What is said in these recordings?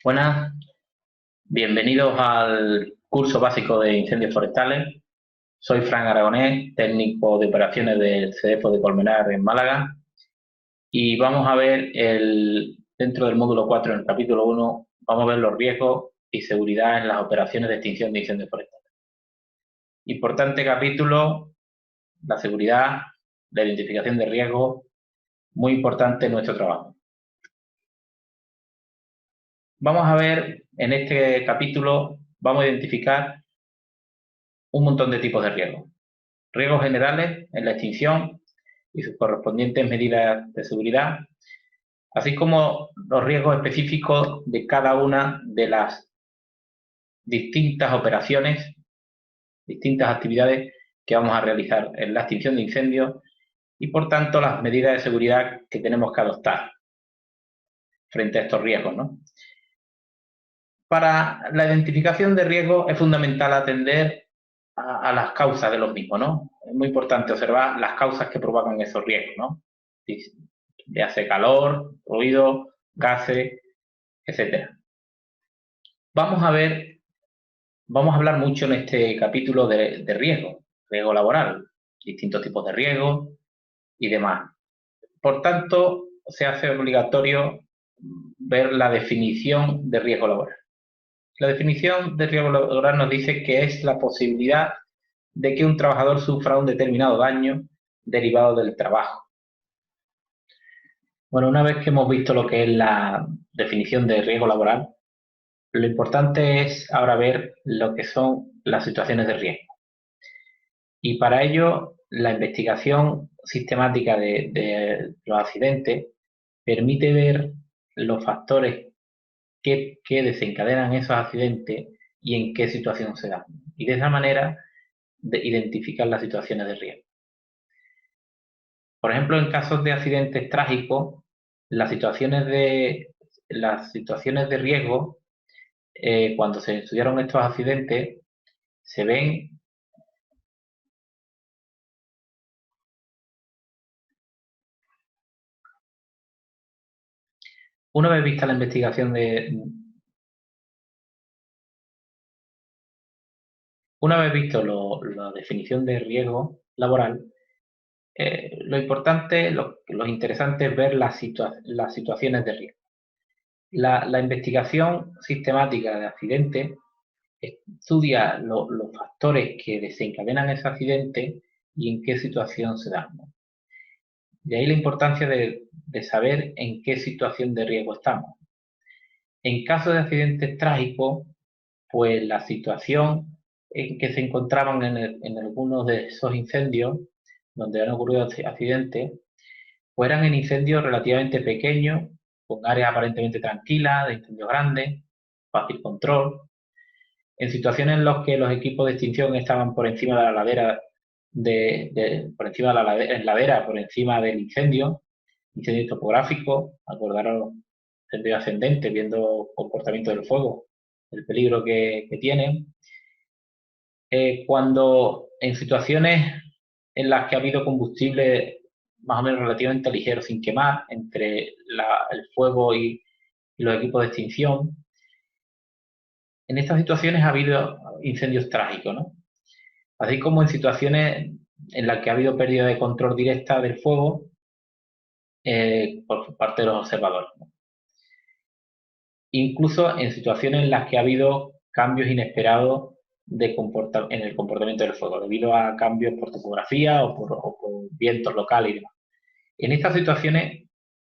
Buenas, bienvenidos al curso básico de incendios forestales. Soy Fran Aragonés, técnico de operaciones del CEDEFO de Colmenar en Málaga y vamos a ver dentro del módulo 4, en el capítulo 1, vamos a ver los riesgos y seguridad en las operaciones de extinción de incendios forestales. Importante capítulo, la seguridad, la identificación de riesgos, muy importante en nuestro trabajo. Vamos a ver en este capítulo, vamos a identificar un montón de tipos de riesgos. Riesgos generales en la extinción y sus correspondientes medidas de seguridad, así como los riesgos específicos de cada una de las distintas operaciones, distintas actividades que vamos a realizar en la extinción de incendios y, por tanto, las medidas de seguridad que tenemos que adoptar frente a estos riesgos, ¿no? Para la identificación de riesgos es fundamental atender a las causas de los mismos, ¿no? Es muy importante observar las causas que provocan esos riesgos, ¿no? Ya sea calor, ruido, gases, etcétera. Vamos a hablar mucho en este capítulo de riesgo laboral, distintos tipos de riesgos y demás. Por tanto, se hace obligatorio ver la definición de riesgo laboral. La definición de riesgo laboral nos dice que es la posibilidad de que un trabajador sufra un determinado daño derivado del trabajo. Bueno, una vez que hemos visto lo que es la definición de riesgo laboral, lo importante es ahora ver lo que son las situaciones de riesgo. Y para ello, la investigación sistemática de los accidentes permite ver los factores que desencadenan esos accidentes y en qué situación se dan. Y de esa manera, identificar las situaciones de riesgo. Por ejemplo, en casos de accidentes trágicos, las situaciones de riesgo, cuando se estudiaron estos accidentes, se ven. Una vez vista la investigación una vez visto la definición de riesgo laboral, lo importante, lo interesante es ver las situaciones de riesgo. La investigación sistemática de accidentes estudia los factores que desencadenan ese accidente y en qué situación se dan, ¿no? De ahí la importancia de saber en qué situación de riesgo estamos. En caso de accidentes trágicos, pues la situación en que se encontraban en algunos de esos incendios, donde han ocurrido accidentes, pues eran en incendios relativamente pequeños, con áreas aparentemente tranquilas, de incendios grandes, fácil control, en situaciones en las que los equipos de extinción estaban por encima de la ladera, por encima de ladera, por encima del incendio topográfico, acordaros, incendio ascendente, viendo comportamiento del fuego, el peligro que tienen. Cuando en situaciones en las que ha habido combustible más o menos relativamente ligero sin quemar entre el fuego y los equipos de extinción, en estas situaciones ha habido incendios trágicos, ¿no? Así como en situaciones en las que ha habido pérdida de control directa del fuego por parte de los observadores, ¿no? Incluso en situaciones en las que ha habido cambios inesperados en el comportamiento del fuego, debido a cambios por topografía o por vientos locales y demás. En estas situaciones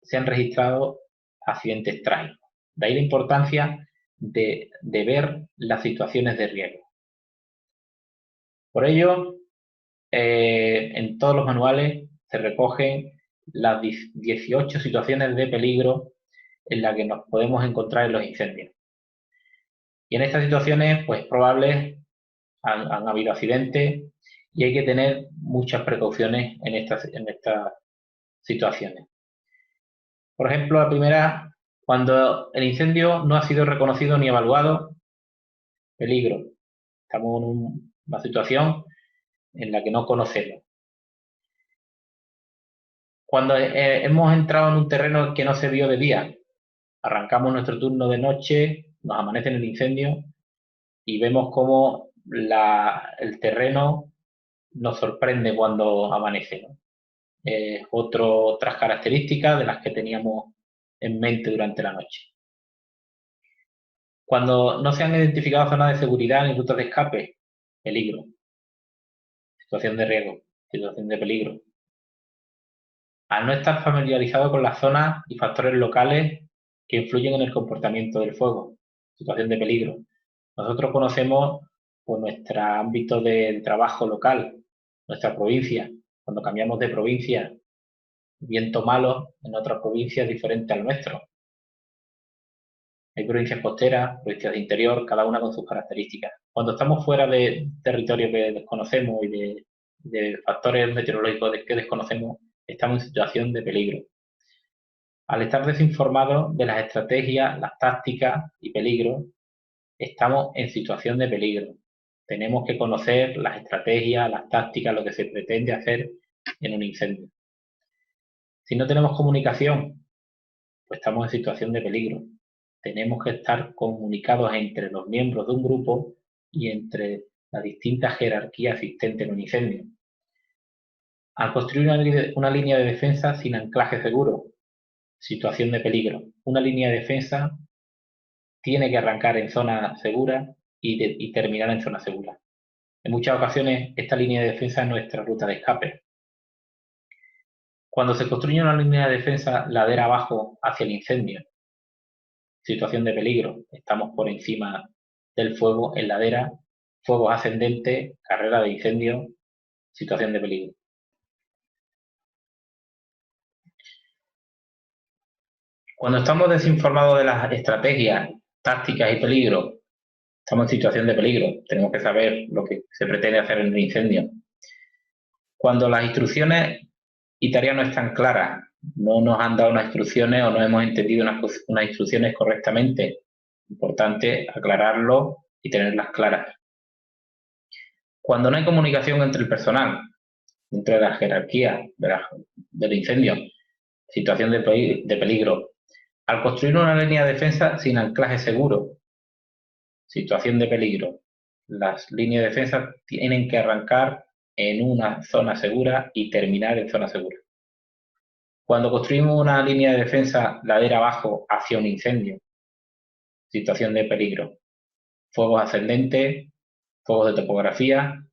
se han registrado accidentes trágicos. De ahí la importancia de ver las situaciones de riesgo. Por ello, en todos los manuales se recogen las 18 situaciones de peligro en las que nos podemos encontrar en los incendios. Y en estas situaciones, pues probables, han habido accidentes y hay que tener muchas precauciones en estas situaciones. Por ejemplo, la primera, cuando el incendio no ha sido reconocido ni evaluado, peligro. Estamos en una situación en la que no conocemos. Cuando hemos entrado en un terreno que no se vio de día, Arrancamos nuestro turno de noche, nos amanece en el incendio y vemos cómo el terreno nos sorprende cuando amanece, ¿no? Otras características de las que teníamos en mente durante la noche. Cuando no se han identificado zonas de seguridad ni rutas de escape, peligro. Situación de riesgo, situación de peligro. Al no estar familiarizado con las zonas y factores locales que influyen en el comportamiento del fuego, situación de peligro. Nosotros conocemos pues, nuestro ámbito de trabajo local, nuestra provincia. Cuando cambiamos de provincia, viento malo en otra provincia es diferente al nuestro. Hay provincias costeras, provincias de interior, cada una con sus características. Cuando estamos fuera de territorio que desconocemos y de factores meteorológicos que desconocemos, estamos en situación de peligro. Al estar desinformados de las estrategias, las tácticas y peligros, estamos en situación de peligro. Tenemos que conocer las estrategias, las tácticas, lo que se pretende hacer en un incendio. Si no tenemos comunicación, pues estamos en situación de peligro. Tenemos que estar comunicados entre los miembros de un grupo y entre la distinta jerarquía existente en un incendio. Al construir una línea de defensa sin anclaje seguro, situación de peligro. Una línea de defensa tiene que arrancar en zona segura y terminar en zona segura. En muchas ocasiones, esta línea de defensa es nuestra ruta de escape. Cuando se construye una línea de defensa ladera abajo hacia el incendio, situación de peligro, estamos por encima del fuego en ladera, fuego ascendente, carrera de incendio, situación de peligro. Cuando estamos desinformados de las estrategias, tácticas y peligro, estamos en situación de peligro. Tenemos que saber lo que se pretende hacer en el incendio. Cuando las instrucciones y tareas no están claras, no nos han dado unas instrucciones o no hemos entendido unas instrucciones correctamente, importante aclararlo y tenerlas claras. Cuando no hay comunicación entre el personal, entre las jerarquías del incendio, situación de peligro. Al construir una línea de defensa sin anclaje seguro, situación de peligro. Las líneas de defensa tienen que arrancar en una zona segura y terminar en zona segura. Cuando construimos una línea de defensa ladera abajo hacia un incendio, situación de peligro. Fuegos ascendentes, fuegos de topografía,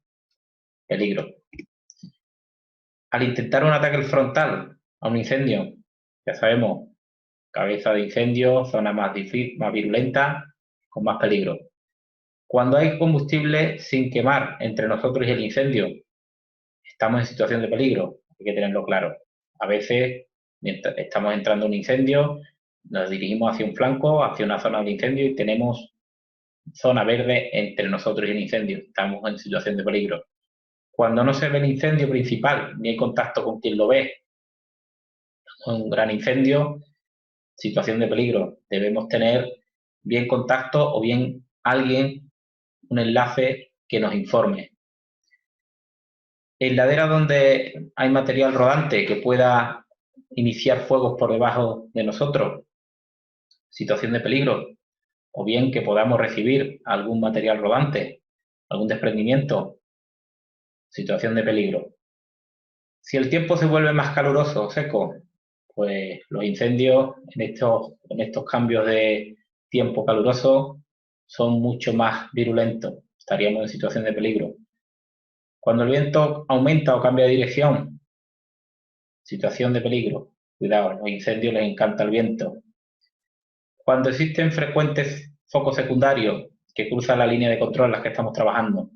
peligro. Al intentar un ataque frontal a un incendio, ya sabemos, cabeza de incendio, zona más virulenta, con más peligro. Cuando hay combustible sin quemar entre nosotros y el incendio, estamos en situación de peligro, hay que tenerlo claro. A veces, mientras estamos entrando a un incendio, nos dirigimos hacia un flanco, hacia una zona de incendio y tenemos zona verde entre nosotros y el incendio. Estamos en situación de peligro. Cuando no se ve el incendio principal, ni hay contacto con quien lo ve, un gran incendio, situación de peligro. Debemos tener bien contacto o bien alguien, un enlace que nos informe. En laderas donde hay material rodante que pueda iniciar fuegos por debajo de nosotros, situación de peligro, o bien que podamos recibir algún material rodante, algún desprendimiento, situación de peligro. Si el tiempo se vuelve más caluroso o seco, pues los incendios en estos cambios de tiempo caluroso son mucho más virulentos. Estaríamos en situación de peligro. Cuando el viento aumenta o cambia de dirección, situación de peligro. Cuidado, a los incendios les encanta el viento. Cuando existen frecuentes focos secundarios que cruzan la línea de control en la que estamos trabajando,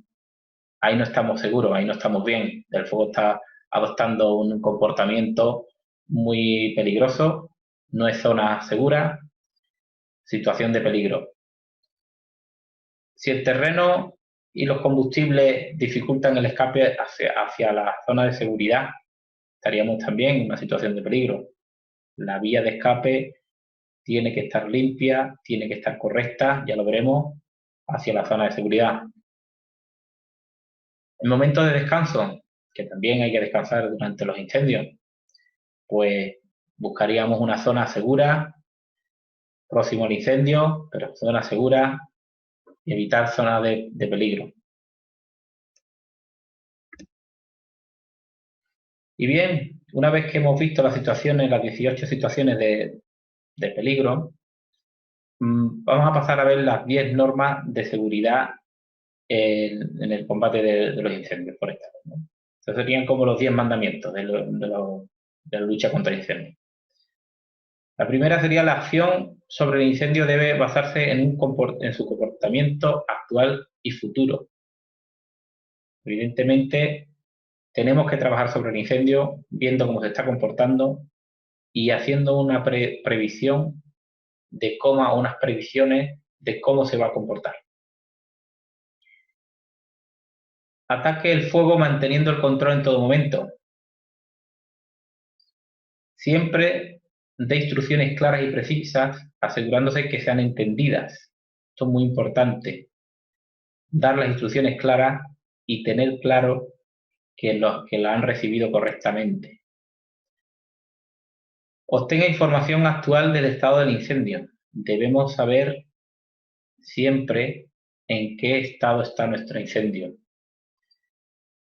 ahí no estamos seguros, ahí no estamos bien. El fuego está adoptando un comportamiento muy peligroso, no es zona segura, situación de peligro. Si el terreno y los combustibles dificultan el escape hacia la zona de seguridad, estaríamos también en una situación de peligro. La vía de escape tiene que estar limpia, tiene que estar correcta, ya lo veremos, hacia la zona de seguridad. En momentos de descanso, que también hay que descansar durante los incendios, pues buscaríamos una zona segura, próximo al incendio, pero en zona segura y evitar zonas de peligro. Y bien, una vez que hemos visto las 18 situaciones de peligro, vamos a pasar a ver las 10 normas de seguridad en el combate de los incendios forestales, ¿no? Estos serían como los 10 mandamientos de la lucha contra incendios. La primera sería: la acción sobre el incendio debe basarse en su comportamiento actual y futuro. Evidentemente, tenemos que trabajar sobre el incendio viendo cómo se está comportando y haciendo una previsión de cómo, unas previsiones de cómo se va a comportar. Ataque el fuego manteniendo el control en todo momento. Siempre dé instrucciones claras y precisas, asegurándose que sean entendidas. Esto es muy importante. Dar las instrucciones claras y tener claro que los que la han recibido correctamente. Obtenga información actual del estado del incendio. Debemos saber siempre en qué estado está nuestro incendio.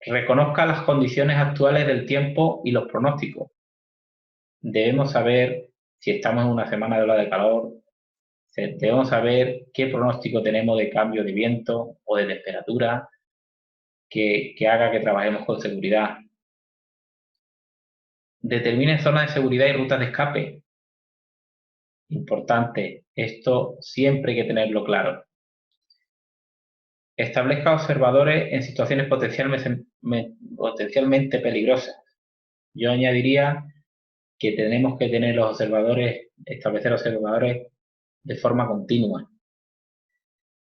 Reconozca las condiciones actuales del tiempo y los pronósticos. Debemos saber si estamos en una semana de ola de calor. Debemos saber qué pronóstico tenemos de cambio de viento o de temperatura que haga que trabajemos con seguridad. Determine zonas de seguridad y rutas de escape. Importante, esto siempre hay que tenerlo claro. Establezca observadores en situaciones potencialmente peligrosas. Yo añadiría que tenemos que tener establecer observadores de forma continua.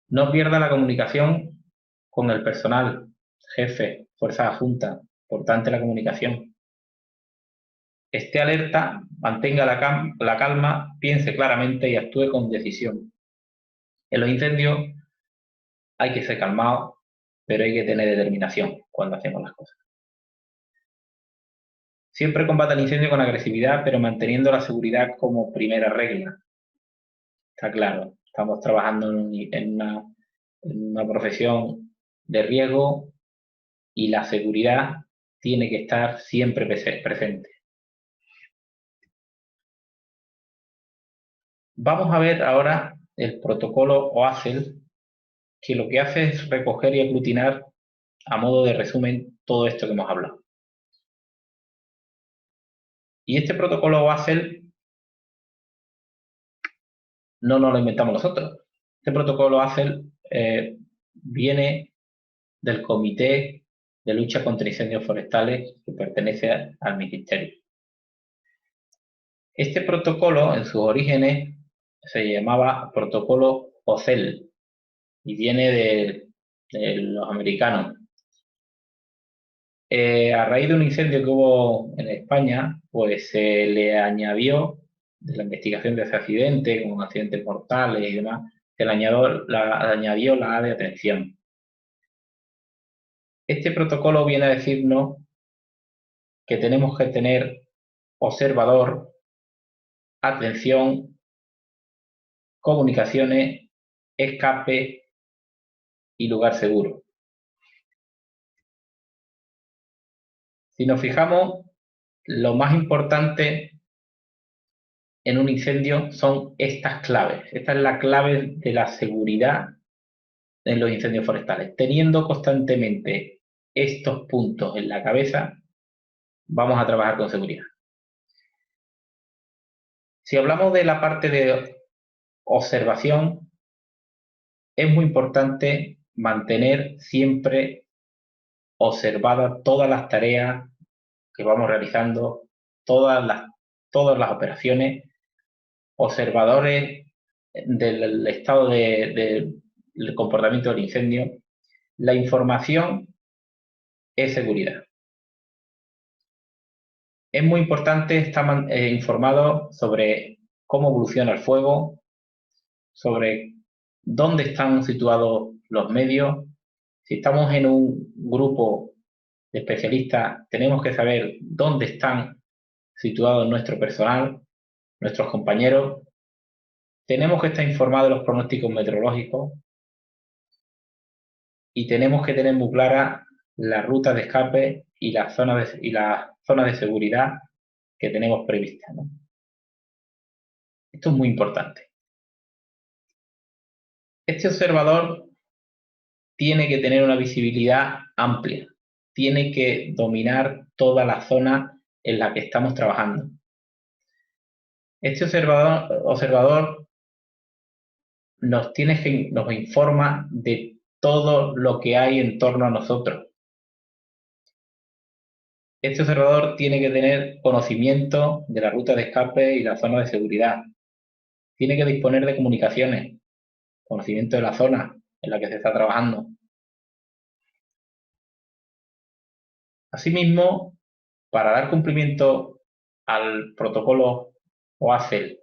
No pierda la comunicación con el personal, jefe, fuerzas adjuntas. Importante la comunicación. Esté alerta, mantenga la calma, piense claramente y actúe con decisión. En los incendios hay que ser calmado, pero hay que tener determinación cuando hacemos las cosas. Siempre combata el incendio con agresividad, pero manteniendo la seguridad como primera regla. Está claro, estamos trabajando en una profesión de riesgo y la seguridad tiene que estar siempre presente. Vamos a ver ahora el protocolo OASL, que lo que hace es recoger y aglutinar, a modo de resumen, todo esto que hemos hablado. Y este protocolo OASL no nos lo inventamos nosotros. Este protocolo OASL viene del Comité de Lucha contra Incendios Forestales, que pertenece al Ministerio. Este protocolo, en sus orígenes, se llamaba protocolo OCEL y viene de los americanos. A raíz de un incendio que hubo en España, pues se le añadió, de la investigación de ese accidente, con accidentes mortales y demás, se le añadió la A de atención. Este protocolo viene a decirnos que tenemos que tener observador, atención, comunicaciones, escape y lugar seguro. Si nos fijamos, lo más importante en un incendio son estas claves. Esta es la clave de la seguridad en los incendios forestales. Teniendo constantemente estos puntos en la cabeza, vamos a trabajar con seguridad. Si hablamos de la parte de observación, es muy importante mantener siempre observadas todas las tareas que vamos realizando, todas las operaciones, observadores del estado del comportamiento del incendio. La información es seguridad. Es muy importante estar informado sobre cómo evoluciona el fuego, sobre dónde están situados los medios. Si estamos en un grupo de especialistas, tenemos que saber dónde están situados nuestro personal, nuestros compañeros, tenemos que estar informados de los pronósticos meteorológicos y tenemos que tener muy clara las rutas de escape y las zonas de seguridad que tenemos previstas, ¿no? Esto es muy importante. Este observador tiene que tener una visibilidad amplia, tiene que dominar toda la zona en la que estamos trabajando. Este observador nos informa de todo lo que hay en torno a nosotros. Este observador tiene que tener conocimiento de la ruta de escape y la zona de seguridad. Tiene que disponer de comunicaciones, conocimiento de la zona en la que se está trabajando. Asimismo, para dar cumplimiento al protocolo OASL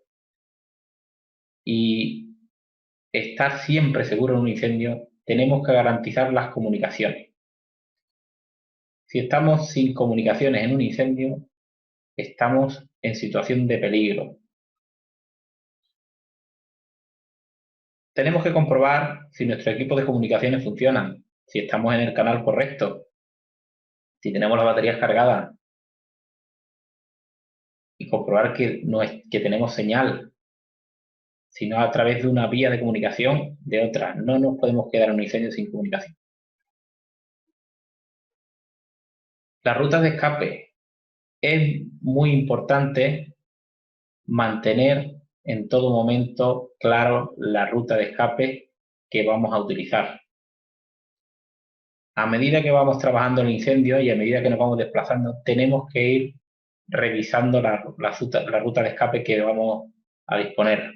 y estar siempre seguro en un incendio, tenemos que garantizar las comunicaciones. Si estamos sin comunicaciones en un incendio, estamos en situación de peligro. Tenemos que comprobar si nuestro equipo de comunicaciones funcionan, si estamos en el canal correcto, si tenemos las baterías cargadas y comprobar que tenemos señal, sino a través de una vía de comunicación de otra. No nos podemos quedar en un incendio sin comunicación. Las rutas de escape. Es muy importante mantener en todo momento claro la ruta de escape que vamos a utilizar. A medida que vamos trabajando en el incendio y a medida que nos vamos desplazando, tenemos que ir revisando la ruta de escape que vamos a disponer.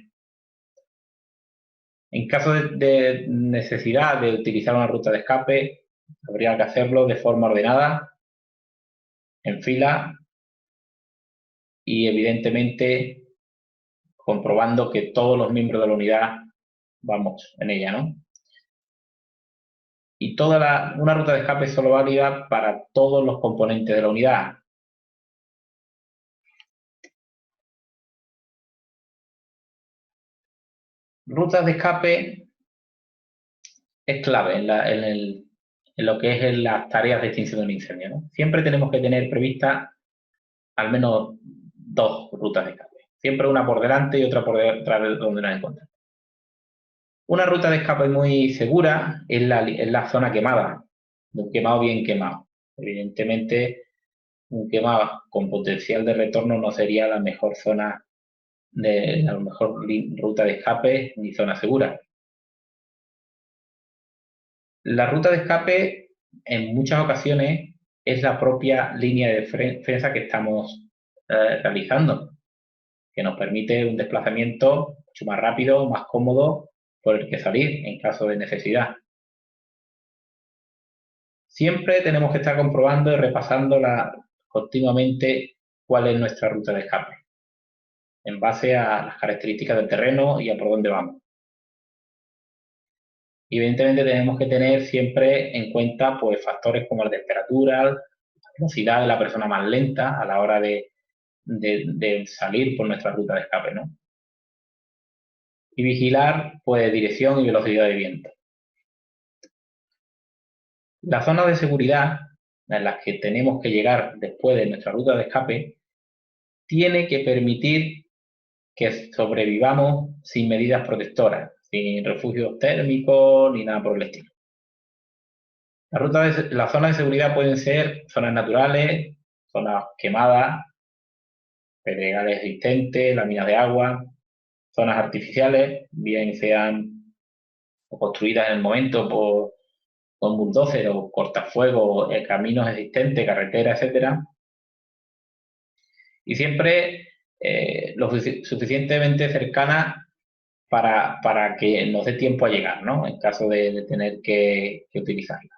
En caso de necesidad de utilizar una ruta de escape, habría que hacerlo de forma ordenada, en fila y evidentemente comprobando que todos los miembros de la unidad vamos en ella, ¿no? Y una ruta de escape es solo válida para todos los componentes de la unidad. Rutas de escape es clave en lo que es las tareas de extinción de un incendio, ¿no? Siempre tenemos que tener previstas al menos 2 rutas de escape. Siempre una por delante y otra por detrás de donde nos encontramos. Una ruta de escape muy segura es la zona quemada, de un quemado bien quemado. Evidentemente, un quemado con potencial de retorno no sería la mejor zona la mejor ruta de escape ni zona segura. La ruta de escape en muchas ocasiones es la propia línea de defensa que estamos realizando, que nos permite un desplazamiento mucho más rápido, más cómodo por el que salir en caso de necesidad. Siempre tenemos que estar comprobando y repasando continuamente cuál es nuestra ruta de escape, en base a las características del terreno y a por dónde vamos. Y evidentemente tenemos que tener siempre en cuenta pues, factores como la temperatura, la velocidad de la persona más lenta a la hora de salir por nuestra ruta de escape, ¿no? Y vigilar pues, dirección y velocidad de viento. Las zonas de seguridad en las que tenemos que llegar después de nuestra ruta de escape tiene que permitir que sobrevivamos sin medidas protectoras, sin refugios térmicos ni nada por el estilo. Las zonas de seguridad pueden ser zonas naturales, zonas quemadas, pedregales existentes, láminas de agua, zonas artificiales, bien sean construidas en el momento con bulldozer o cortafuegos, caminos existentes, carreteras, etcétera. Y siempre lo suficientemente cercana para que nos dé tiempo a llegar, ¿no? En caso de tener que utilizarla.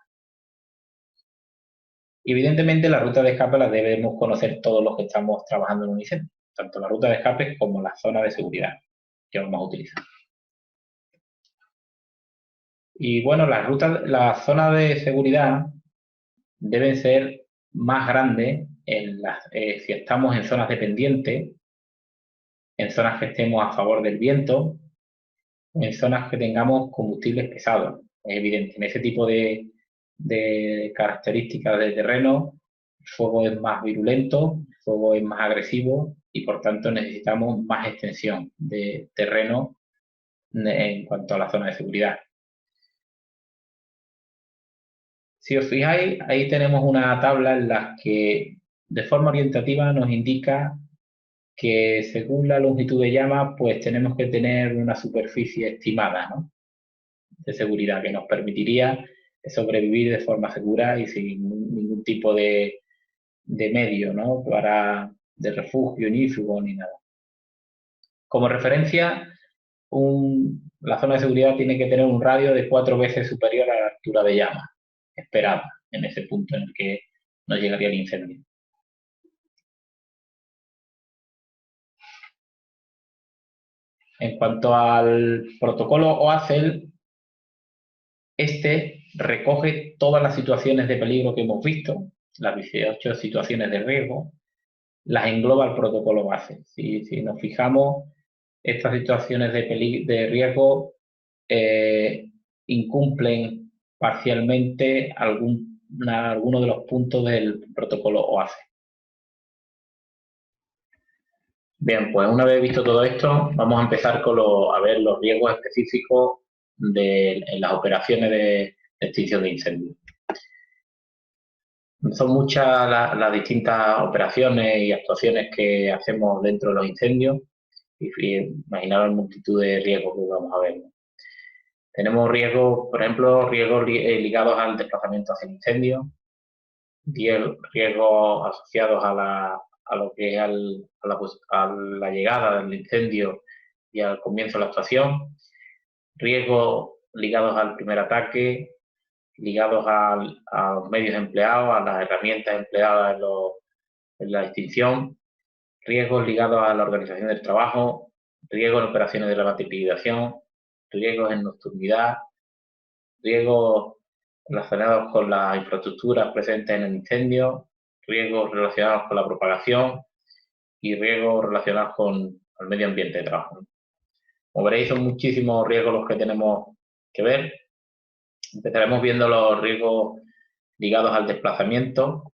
Y evidentemente la ruta de escape la debemos conocer todos los que estamos trabajando en un incendio, tanto la ruta de escape como la zona de seguridad que vamos a utilizar. Y bueno, las zonas de seguridad deben ser más grandes si estamos en zonas de pendiente, en zonas que estemos a favor del viento, en zonas que tengamos combustibles pesados. Es evidente, en ese tipo de características de terreno, el fuego es más virulento, el fuego es más agresivo y por tanto necesitamos más extensión de terreno en cuanto a la zona de seguridad. Si os fijáis, ahí tenemos una tabla en la que de forma orientativa nos indica que según la longitud de llama, pues tenemos que tener una superficie estimada, ¿no?, de seguridad que nos permitiría sobrevivir de forma segura y sin ningún tipo de medio, ¿no?, de refugio, inífugo ni nada. Como referencia, la zona de seguridad tiene que tener un radio de 4 veces superior a la altura de llama esperada en ese punto en el que nos llegaría el incendio. En cuanto al protocolo OACEL, este recoge todas las situaciones de peligro que hemos visto, las 18 situaciones de riesgo, las engloba el protocolo base. Si nos fijamos, estas situaciones de riesgo incumplen parcialmente alguno de los puntos del protocolo OACE. Bien, pues una vez visto todo esto, vamos a empezar a ver los riesgos específicos en las operaciones de extinción de incendios. Son muchas las distintas operaciones y actuaciones que hacemos dentro de los incendios y imaginaros la multitud de riesgos que vamos a ver. Tenemos riesgos, por ejemplo, riesgos ligados al desplazamiento hacia el incendio, riesgos asociados a lo que es a la llegada del incendio y al comienzo de la actuación, riesgos ligados al primer ataque, ligados a los medios empleados, a las herramientas empleadas en la extinción, riesgos ligados a la organización del trabajo, riesgos en operaciones de remate-liquidación, riesgos en nocturnidad, riesgos relacionados con las infraestructuras presentes en el incendio, riesgos relacionados con la propagación y riesgos relacionados con el medio ambiente de trabajo. Como veréis, son muchísimos riesgos los que tenemos que ver. Empezaremos viendo los riesgos ligados al desplazamiento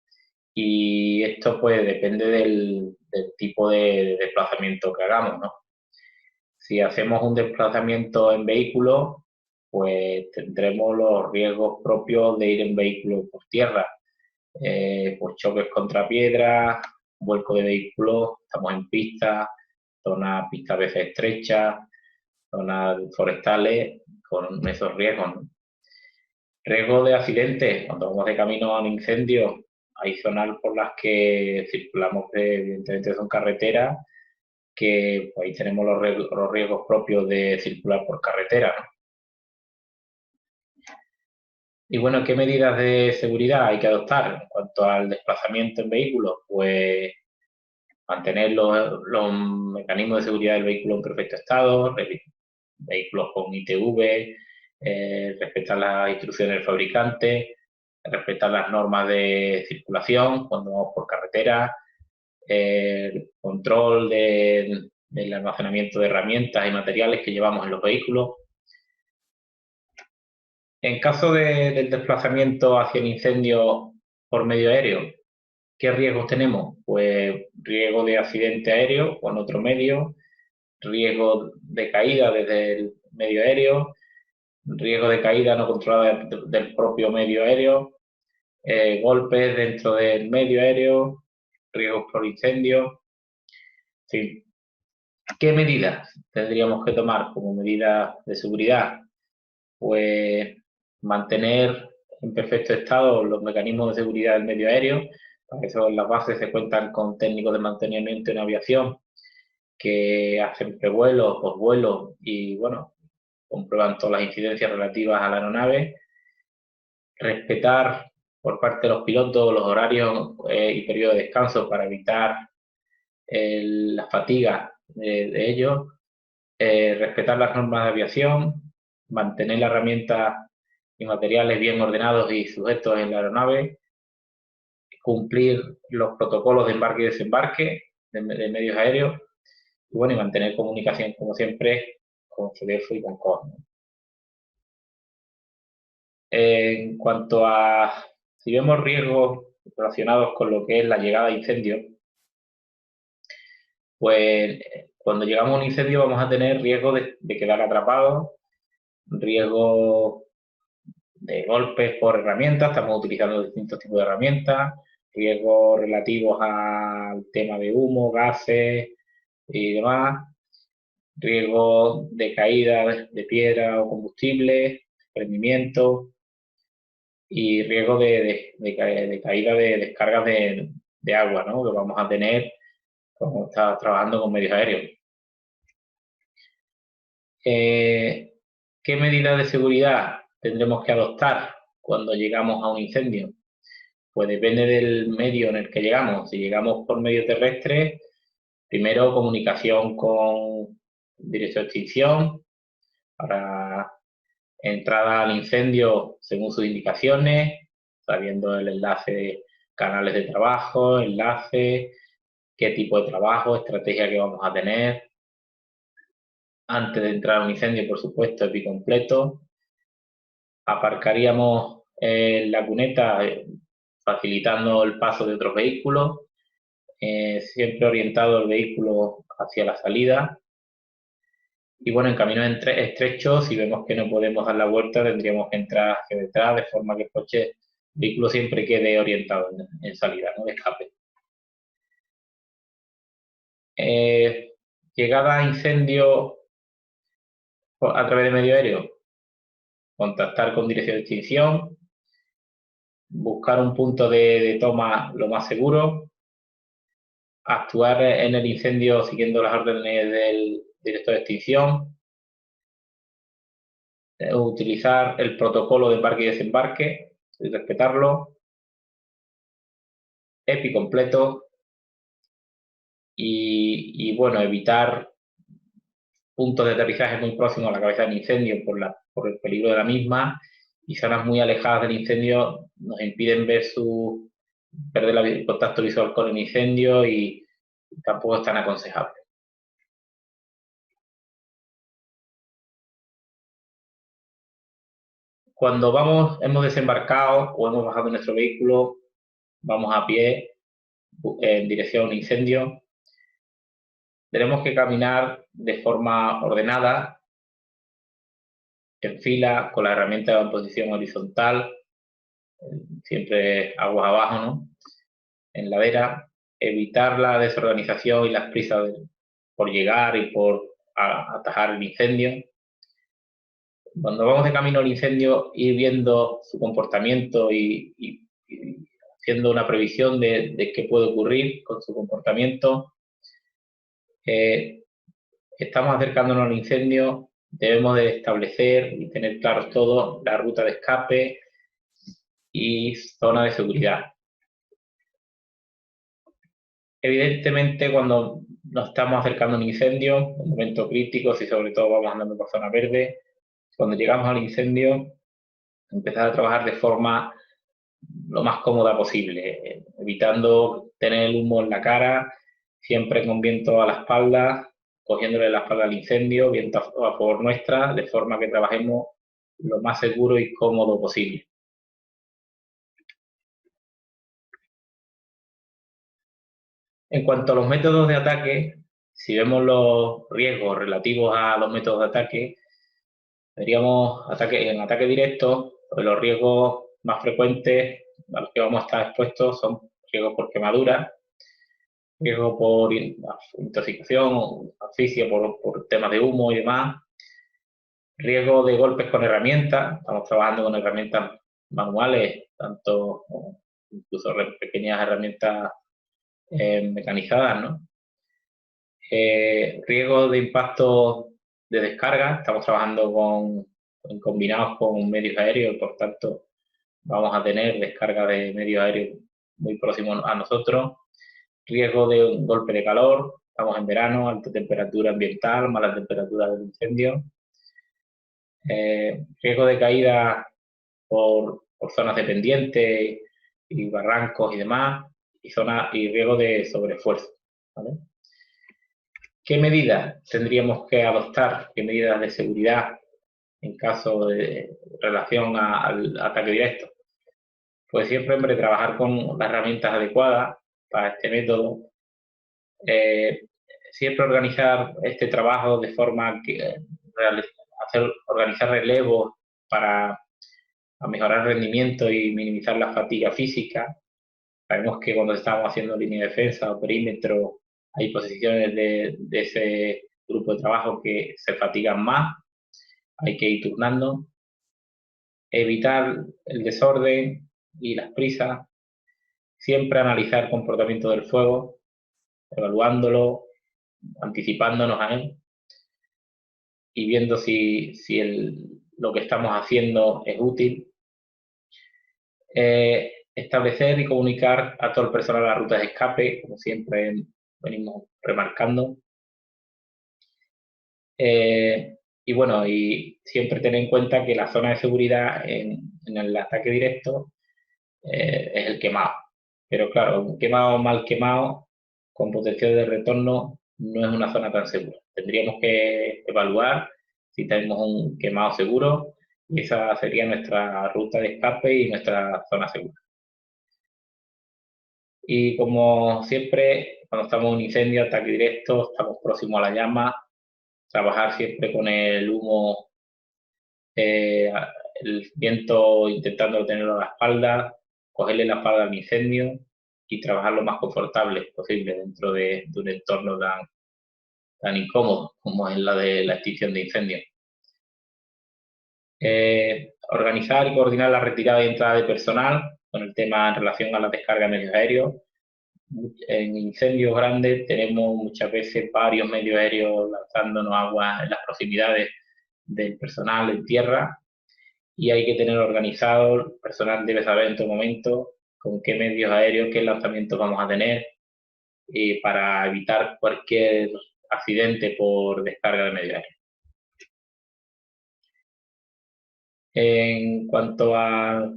y esto pues depende del tipo de desplazamiento que hagamos, ¿no? Si hacemos un desplazamiento en vehículo, pues tendremos los riesgos propios de ir en vehículo por tierra, pues choques contra piedras, vuelco de vehículos, estamos en pistas a veces estrechas, zonas forestales, con esos riesgos, ¿no? Riesgo de accidentes, cuando vamos de camino a un incendio, hay zonas por las que circulamos que evidentemente son carreteras, que pues, ahí tenemos los riesgos propios de circular por carretera, ¿no? Y bueno, ¿qué medidas de seguridad hay que adoptar en cuanto al desplazamiento en vehículos? Pues mantener los mecanismos de seguridad del vehículo en perfecto estado, vehículos con ITV, respetar las instrucciones del fabricante, respetar las normas de circulación cuando vamos por carretera, control del almacenamiento de herramientas y materiales que llevamos en los vehículos. En caso del desplazamiento hacia el incendio por medio aéreo, ¿qué riesgos tenemos? Pues riesgo de accidente aéreo con otro medio, riesgo de caída desde el medio aéreo, riesgo de caída no controlada del propio medio aéreo, golpes dentro del medio aéreo, riesgos por incendio. Sí. ¿Qué medidas tendríamos que tomar como medidas de seguridad? Pues mantener en perfecto estado los mecanismos de seguridad del medio aéreo. Para eso en las bases se cuentan con técnicos de mantenimiento en aviación que hacen prevuelos, posvuelos y, bueno, comprueban todas las incidencias relativas a la aeronave. Respetar por parte de los pilotos los horarios y periodos de descanso para evitar la fatiga de ellos. Respetar las normas de aviación, mantener las herramientas y materiales bien ordenados y sujetos en la aeronave, cumplir los protocolos de embarque y desembarque de medios aéreos y, bueno, y mantener comunicación, como siempre, con CDF y con COR, ¿no? En cuanto a si vemos riesgos relacionados con lo que es la llegada de incendios, pues cuando llegamos a un incendio vamos a tener riesgo de quedar atrapados, riesgo de golpes por herramientas, estamos utilizando distintos tipos de herramientas, riesgos relativos al tema de humo, gases y demás, riesgo de caída de piedra o combustible, prendimiento y riesgo de caída de descargas de agua, ¿no? Que vamos a tener como está trabajando con medios aéreos. ¿Qué medidas de seguridad tendremos que adoptar cuando llegamos a un incendio? Pues depende del medio en el que llegamos. Si llegamos por medio terrestre, primero comunicación con dirección de extinción para entrada al incendio según sus indicaciones, sabiendo el enlace de canales de trabajo, enlace, qué tipo de trabajo, estrategia que vamos a tener. Antes de entrar a un incendio, por supuesto, EPI completo. Aparcaríamos la cuneta facilitando el paso de otros vehículos, siempre orientado el vehículo hacia la salida. Y bueno, en caminos estrechos, si vemos que no podemos dar la vuelta, tendríamos que entrar hacia detrás, de forma que el vehículo siempre quede orientado en salida, ¿no? De escape. Llegada a incendio a través de medio aéreo, contactar con dirección de extinción, buscar un punto de toma lo más seguro, actuar en el incendio siguiendo las órdenes del director de extinción, utilizar el protocolo de embarque y desembarque y respetarlo, EPI completo y bueno, evitar puntos de aterrizaje muy próximos a la cabeza del incendio por el peligro de la misma y zonas muy alejadas del incendio nos impiden perder el contacto visual con el incendio y tampoco es tan aconsejable. Cuando hemos desembarcado o hemos bajado nuestro vehículo, vamos a pie en dirección a un incendio. Tenemos que caminar de forma ordenada, en fila, con la herramienta en posición horizontal, siempre aguas abajo, ¿no? En ladera, evitar la desorganización y las prisas por llegar y por atajar el incendio. Cuando vamos de camino al incendio, ir viendo su comportamiento y haciendo una previsión de qué puede ocurrir con su comportamiento. Estamos acercándonos al incendio, debemos de establecer y tener claros todos la ruta de escape y zona de seguridad. Evidentemente, cuando nos estamos acercando a un incendio, en momentos críticos y sobre todo vamos andando por zona verde, cuando llegamos al incendio, empezar a trabajar de forma lo más cómoda posible, evitando tener el humo en la cara, siempre con viento a la espalda, cogiéndole la espalda al incendio, viento a favor nuestra, de forma que trabajemos lo más seguro y cómodo posible. En cuanto a los métodos de ataque, si vemos los riesgos relativos a los métodos de ataque, veríamos en ataque directo, pues los riesgos más frecuentes a los que vamos a estar expuestos son riesgos por quemadura, riesgo por intoxicación, asfixia por temas de humo y demás, riesgo de golpes con herramientas, estamos trabajando con herramientas manuales, tanto incluso pequeñas herramientas mecanizadas, ¿no? Riesgo de impacto de descarga, estamos trabajando combinados con medios aéreos, por tanto vamos a tener descarga de medios aéreos muy próximos a nosotros. Riesgo de un golpe de calor, estamos en verano, alta temperatura ambiental, mala temperatura del incendio. Riesgo de caída por zonas de pendiente y barrancos y demás, y riesgo de sobreesfuerzo, ¿vale? ¿Qué medidas tendríamos que adoptar? ¿Qué medidas de seguridad en caso de relación al ataque directo? Pues siempre, hombre, trabajar con las herramientas adecuadas para este método. Siempre organizar este trabajo de forma que organizar relevos para mejorar el rendimiento y minimizar la fatiga física. Sabemos que cuando estamos haciendo línea de defensa o perímetro hay posiciones de ese grupo de trabajo que se fatigan más, hay que ir turnando. Evitar el desorden y las prisas. Siempre analizar el comportamiento del fuego, evaluándolo, anticipándonos a él y viendo si lo que estamos haciendo es útil. Establecer y comunicar a todo el personal las rutas de escape, como siempre venimos remarcando. Y bueno, y siempre tener en cuenta que la zona de seguridad en el ataque directo es el quemado. Pero claro, un quemado mal quemado, con potencial de retorno, no es una zona tan segura. Tendríamos que evaluar si tenemos un quemado seguro y esa sería nuestra ruta de escape y nuestra zona segura. Y como siempre, cuando estamos en un incendio, ataque directo, estamos próximos a la llama, trabajar siempre con el humo, el viento intentando tenerlo a la espalda, cogerle la espalda al incendio y trabajar lo más confortable posible dentro de un entorno tan incómodo como es la de la extinción de incendios. Organizar y coordinar la retirada y entrada de personal con el tema en relación a la descarga de medios aéreos. En incendios grandes tenemos muchas veces varios medios aéreos lanzándonos agua en las proximidades del personal en tierra y hay que tener organizado, el personal debe saber en todo momento con qué medios aéreos, qué lanzamientos vamos a tener para evitar cualquier accidente por descarga de medio aéreo. En cuanto a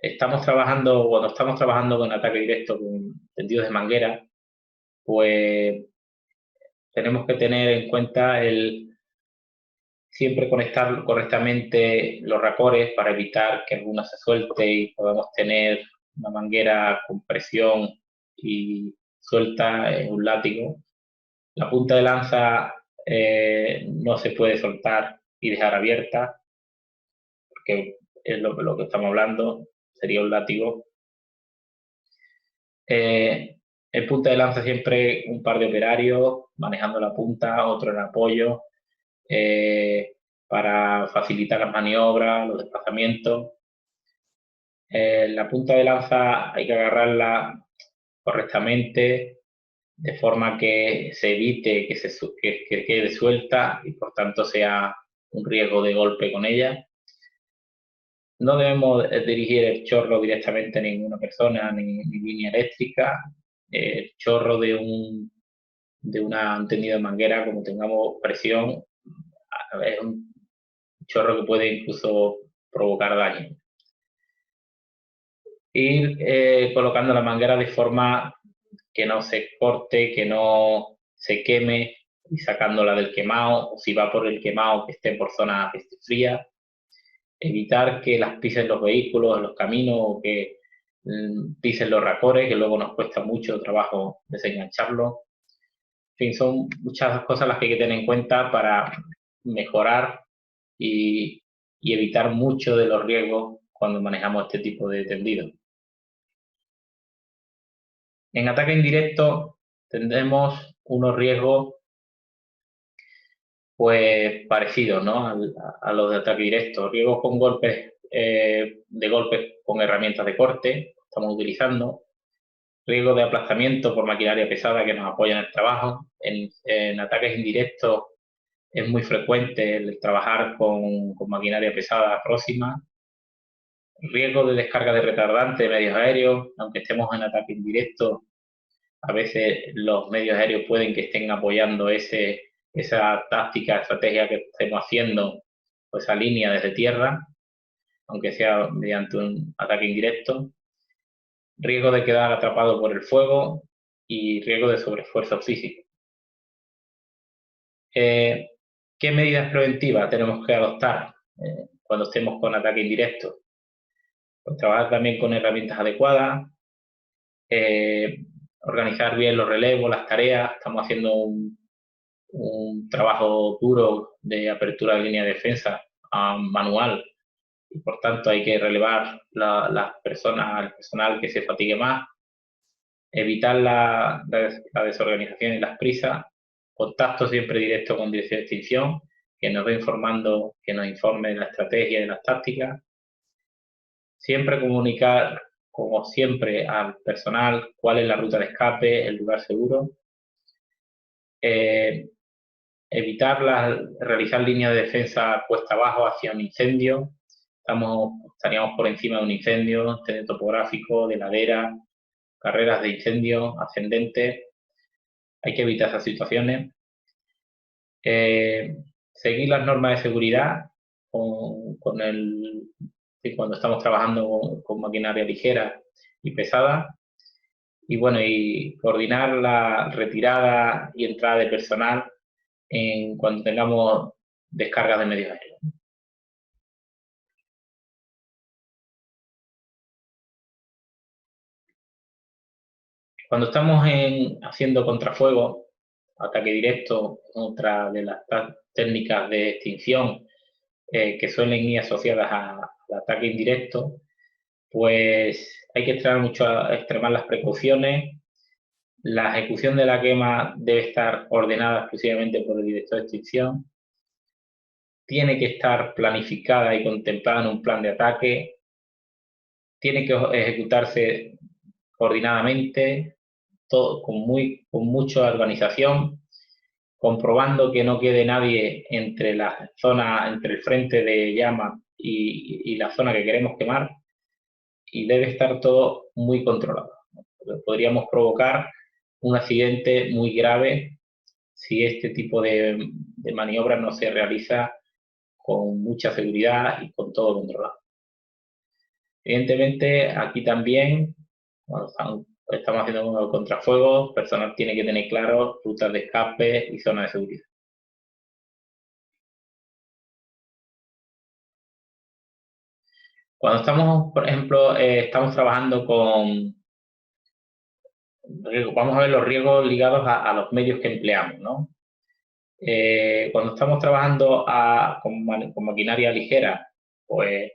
cuando estamos trabajando con ataque directo con tendidos de manguera, pues tenemos que tener en cuenta siempre conectar correctamente los racores para evitar que alguno se suelte y podamos tener una manguera con presión y suelta en un látigo. La punta de lanza no se puede soltar y dejar abierta, porque es lo que estamos hablando, sería un látigo. En punta de lanza siempre un par de operarios manejando la punta, otro en apoyo, para facilitar las maniobras, los desplazamientos. La punta de lanza hay que agarrarla correctamente, de forma que se evite que quede suelta y por tanto sea un riesgo de golpe con ella. No debemos dirigir el chorro directamente a ninguna persona ni línea eléctrica. El chorro de un tendido de manguera, como tengamos presión, es un chorro que puede incluso provocar daño. Ir colocando la manguera de forma que no se corte, que no se queme y sacándola del quemado, o si va por el quemado que esté por zona que esté fría. Evitar que las pisen los vehículos en los caminos o que pisen los racores, que luego nos cuesta mucho trabajo desengancharlo. En fin, son muchas cosas las que hay que tener en cuenta para mejorar y evitar mucho de los riesgos cuando manejamos este tipo de tendido. En ataque indirecto tendremos unos riesgos pues parecidos, ¿no? a los de ataque directo. Riesgos con golpes, de golpes con herramientas de corte, estamos utilizando. Riesgo de aplastamiento por maquinaria pesada que nos apoya en el trabajo. En ataques indirectos es muy frecuente el trabajar con maquinaria pesada próxima. Riesgo de descarga de retardante de medios aéreos, aunque estemos en ataque indirecto, a veces los medios aéreos pueden que estén apoyando esa táctica, estrategia que estemos haciendo, o esa línea desde tierra, aunque sea mediante un ataque indirecto. Riesgo de quedar atrapado por el fuego y riesgo de sobreesfuerzo físico. ¿Qué medidas preventivas tenemos que adoptar cuando estemos con ataque indirecto? Pues trabajar también con herramientas adecuadas, organizar bien los relevos, las tareas. Estamos haciendo un trabajo duro de apertura de línea de defensa manual y por tanto hay que relevar las personas, el personal que se fatigue más, evitar la desorganización y las prisas, contacto siempre directo con dirección de extinción, que nos va informando, que nos informe de la estrategia y de las tácticas. Siempre comunicar, como siempre, al personal cuál es la ruta de escape, el lugar seguro. Evitar realizar líneas de defensa cuesta abajo hacia un incendio. Estaríamos por encima de un incendio, de topográfico, de ladera, carreras de incendio ascendentes. Hay que evitar esas situaciones. Seguir las normas de seguridad cuando estamos trabajando con maquinaria ligera y pesada. Y bueno, y coordinar la retirada y entrada de personal cuando tengamos descargas de medios aéreos. Cuando estamos haciendo contrafuego, ataque directo, otra de las técnicas de extinción que suelen ir asociadas al ataque indirecto, pues hay que extremar las precauciones. La ejecución de la quema debe estar ordenada exclusivamente por el director de extinción. Tiene que estar planificada y contemplada en un plan de ataque. Tiene que ejecutarse coordinadamente, todo con mucha organización, comprobando que no quede nadie entre la zona, entre el frente de llama y la zona que queremos quemar, y debe estar todo muy controlado. Podríamos provocar un accidente muy grave si este tipo de maniobras no se realiza con mucha seguridad y con todo controlado. Evidentemente, aquí también, cuando estamos haciendo unos contrafuegos, el personal tiene que tener claro rutas de escape y zonas de seguridad. Cuando estamos, por ejemplo, estamos trabajando vamos a ver los riesgos ligados a los medios que empleamos, ¿no? Cuando estamos trabajando con maquinaria ligera, pues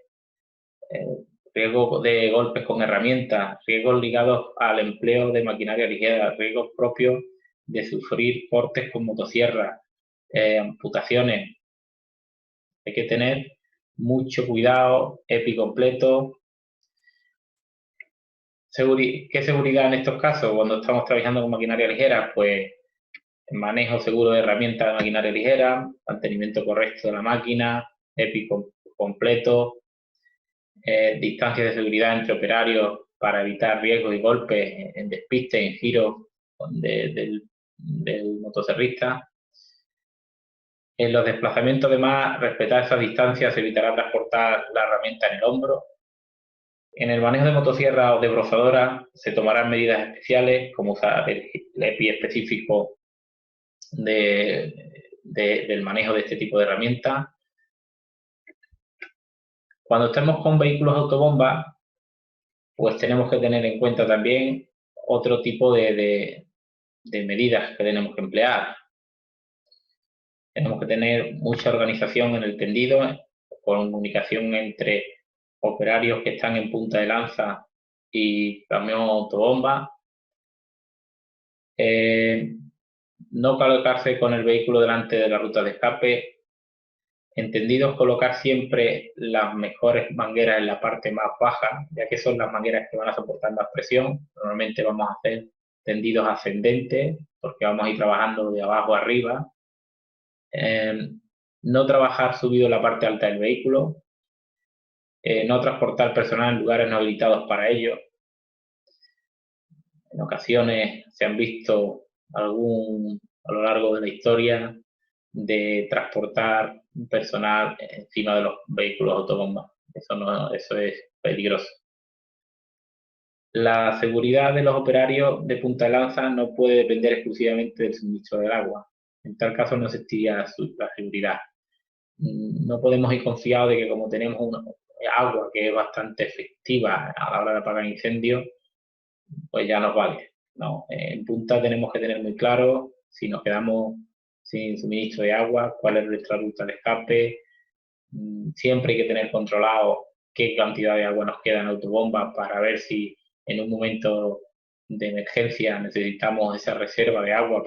riesgos de golpes con herramientas, riesgos ligados al empleo de maquinaria ligera, riesgos propios de sufrir cortes con motosierra, amputaciones. Hay que tener mucho cuidado, EPI completo. ¿Qué seguridad en estos casos? Cuando estamos trabajando con maquinaria ligera, pues manejo seguro de herramientas de maquinaria ligera, mantenimiento correcto de la máquina, EPI completo, distancias de seguridad entre operarios para evitar riesgos y golpes en despiste, en giro del motocerrista. En los desplazamientos, además, respetar esas distancias evitará transportar la herramienta en el hombro. En el manejo de motosierra o de brozadora se tomarán medidas especiales, como usar el EPI específico del manejo de este tipo de herramientas. Cuando estemos con vehículos autobomba, pues tenemos que tener en cuenta también otro tipo de medidas que tenemos que emplear. Tenemos que tener mucha organización en el tendido, comunicación entre operarios que están en punta de lanza y camión autobomba. No colocarse con el vehículo delante de la ruta de escape. Entendido colocar siempre las mejores mangueras en la parte más baja, ya que son las mangueras que van a soportar más presión. Normalmente vamos a hacer tendidos ascendentes, porque vamos a ir trabajando de abajo a arriba. No trabajar subido en la parte alta del vehículo. No transportar personal en lugares no habilitados para ello. En ocasiones se han visto a lo largo de la historia de transportar personal encima de los vehículos autobomba. Eso es peligroso. La seguridad de los operarios de punta de lanza no puede depender exclusivamente del suministro del agua. En tal caso no existiría la seguridad. No podemos ir confiados de que como tenemos agua que es bastante efectiva a la hora de apagar incendios, pues ya nos vale. No, en punta tenemos que tener muy claro si nos quedamos sin suministro de agua, cuál es nuestra ruta de escape. Siempre hay que tener controlado qué cantidad de agua nos queda en autobombas para ver si en un momento de emergencia necesitamos esa reserva de agua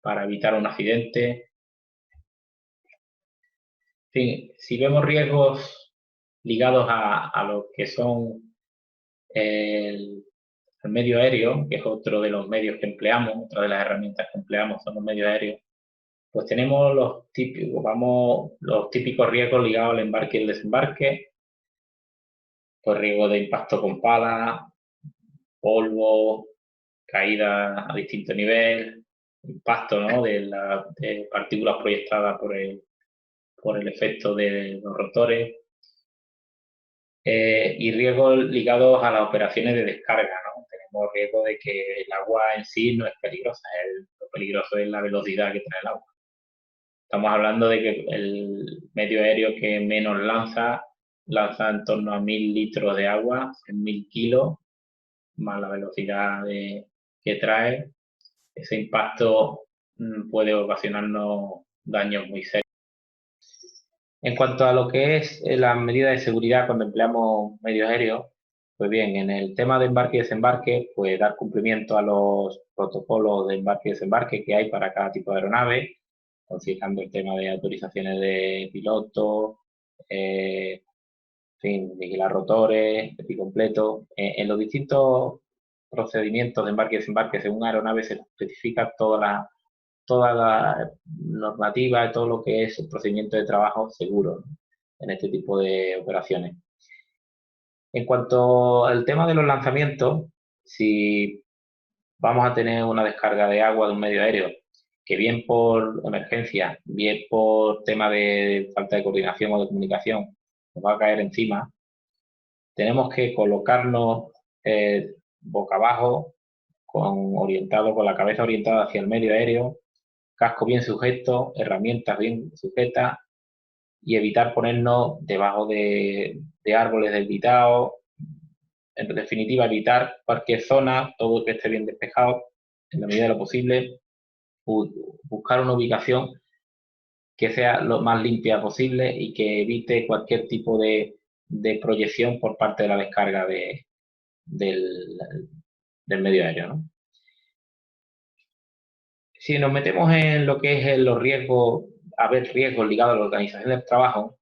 para evitar un accidente. En fin, si vemos riesgos ligados a lo que son el medio aéreo, que es otro de los medios que empleamos, otra de las herramientas que empleamos son los medios aéreos, pues tenemos los típicos riesgos ligados al embarque y el desembarque, pues riesgo de impacto con pala, polvo, caída a distinto nivel, impacto, ¿no?, de partículas proyectadas por el efecto de los rotores, y riesgos ligados a las operaciones de descarga, ¿no? Tenemos riesgo de que el agua en sí no es peligrosa, lo peligroso es la velocidad que trae el agua. Estamos hablando de que el medio aéreo que menos lanza en torno a 1000 litros de agua, en 1000 kilos, más la velocidad que trae. Ese impacto puede ocasionarnos daños muy serios. En cuanto a lo que es la medida de seguridad cuando empleamos medios aéreos, pues bien, en el tema de embarque y desembarque, pues dar cumplimiento a los protocolos de embarque y desembarque que hay para cada tipo de aeronave, considerando el tema de autorizaciones de piloto, en fin, vigilar rotores, EPI completo. En los distintos procedimientos de embarque y desembarque, según aeronave, se especifica toda la normativa, todo lo que es el procedimiento de trabajo seguro, ¿no?, en este tipo de operaciones. En cuanto al tema de los lanzamientos, si vamos a tener una descarga de agua de un medio aéreo, que bien por emergencia, bien por tema de falta de coordinación o de comunicación, nos va a caer encima, tenemos que colocarnos boca abajo, orientado, con la cabeza orientada hacia el medio aéreo, casco bien sujeto, herramientas bien sujetas y evitar ponernos debajo de árboles debilitados. En definitiva, evitar cualquier zona, todo que esté bien despejado, en la medida de lo posible, buscar una ubicación que sea lo más limpia posible y que evite cualquier tipo de proyección por parte de la descarga del medio aéreo, ¿no? Si nos metemos en lo que es los riesgos, riesgos ligados a la organización del trabajo,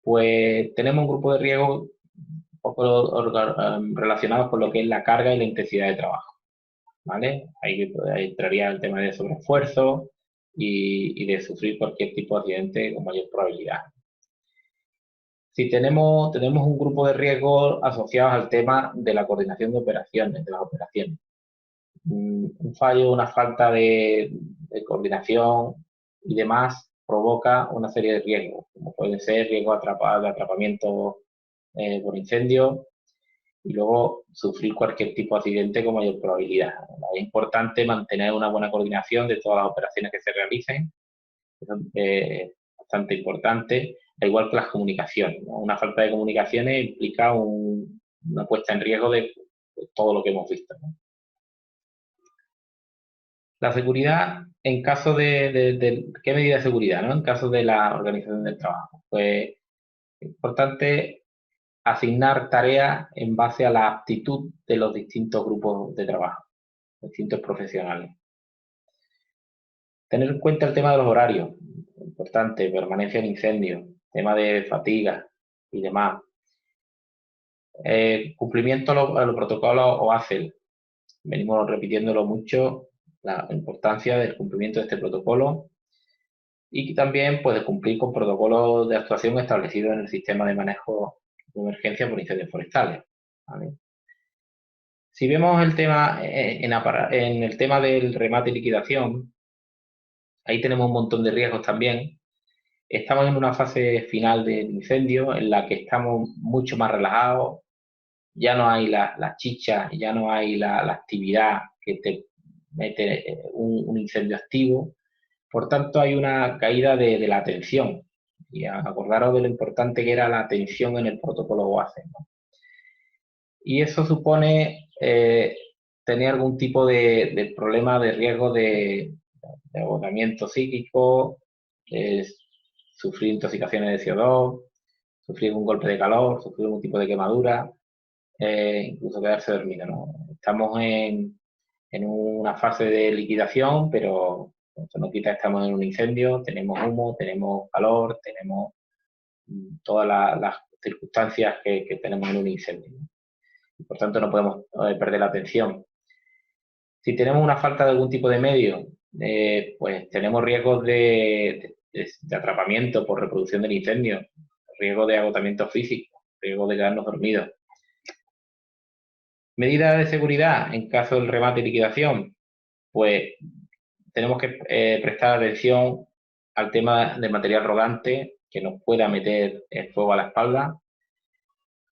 pues tenemos un grupo de riesgos un poco relacionados con lo que es la carga y la intensidad de trabajo, ¿vale? Ahí entraría el tema de sobreesfuerzo y de sufrir cualquier tipo de accidente con mayor probabilidad. Si tenemos un grupo de riesgos asociados al tema de la coordinación de operaciones, de las operaciones. Un fallo, una falta de coordinación y demás provoca una serie de riesgos, como pueden ser riesgos de atrapamiento por incendio y luego sufrir cualquier tipo de accidente con mayor probabilidad. Es importante mantener una buena coordinación de todas las operaciones que se realicen, es bastante importante, al igual que las comunicaciones, ¿no? Una falta de comunicaciones implica una puesta en riesgo de todo lo que hemos visto, ¿no? La seguridad, en caso ¿qué medida de seguridad, ¿no? En caso de la organización del trabajo. Pues es importante asignar tareas en base a la aptitud de los distintos grupos de trabajo, distintos profesionales. Tener en cuenta el tema de los horarios, importante, permanencia en incendio, tema de fatiga y demás. Cumplimiento a los protocolos OACEL. Venimos repitiéndolo mucho, la importancia del cumplimiento de este protocolo y también pues, de cumplir con protocolos de actuación establecidos en el sistema de manejo de emergencia por incendios forestales, ¿vale? Si vemos el tema en el tema del remate y liquidación, ahí tenemos un montón de riesgos también. Estamos en una fase final del incendio en la que estamos mucho más relajados, ya no hay la chicha, ya no hay la actividad que te mete un incendio activo. Por tanto, hay una caída de la atención. Y acordaros de lo importante que era la atención en el protocolo OACE, ¿no? Y eso supone tener algún tipo de problema de riesgo de agotamiento psíquico, sufrir intoxicaciones de CO2, sufrir un golpe de calor, sufrir un tipo de quemadura, incluso quedarse dormido, ¿no? Estamos en una fase de liquidación, pero eso no quita que estamos en un incendio, tenemos humo, tenemos calor, tenemos todas las circunstancias que tenemos en un incendio, ¿no? Y por tanto, no podemos perder la atención. Si tenemos una falta de algún tipo de medio, pues tenemos riesgos de atrapamiento por reproducción del incendio, riesgo de agotamiento físico, riesgo de quedarnos dormidos. Medidas de seguridad en caso del remate y liquidación, pues tenemos que prestar atención al tema del material rodante que nos pueda meter el fuego a la espalda.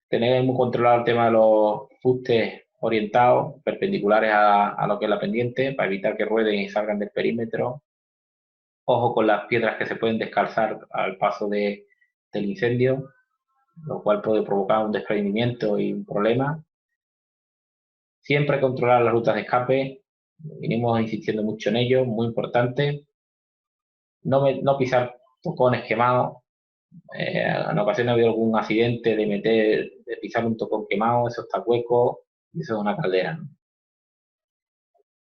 Tener muy controlado el tema de los fustes orientados, perpendiculares a lo que es la pendiente, para evitar que rueden y salgan del perímetro. Ojo con las piedras que se pueden descalzar al paso del incendio, lo cual puede provocar un desprendimiento y un problema. Siempre controlar las rutas de escape, venimos insistiendo mucho en ello, muy importante. No pisar tocones quemados. En ocasiones ha habido algún accidente de pisar un tocón quemado, eso está hueco y eso es una caldera, ¿no?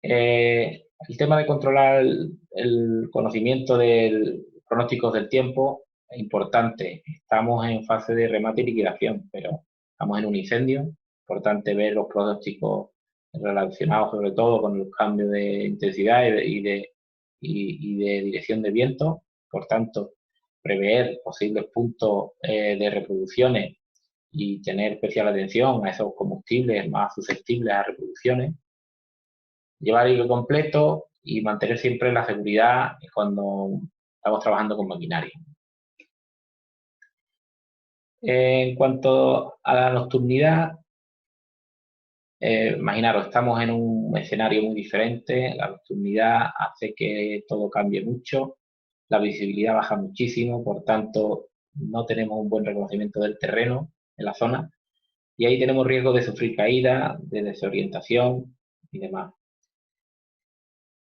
El tema de controlar el conocimiento del pronósticos del tiempo es importante. Estamos en fase de remate y liquidación, pero estamos en un incendio. Importante ver los pronósticos relacionados sobre todo con los cambios de intensidad y de dirección de viento. Por tanto, prever posibles puntos de reproducciones y tener especial atención a esos combustibles más susceptibles a reproducciones. Llevar hilo completo y mantener siempre la seguridad cuando estamos trabajando con maquinaria. En cuanto a la nocturnidad, imaginaros, estamos en un escenario muy diferente, la nocturnidad hace que todo cambie mucho, la visibilidad baja muchísimo, por tanto no tenemos un buen reconocimiento del terreno en la zona y ahí tenemos riesgo de sufrir caída, de desorientación y demás.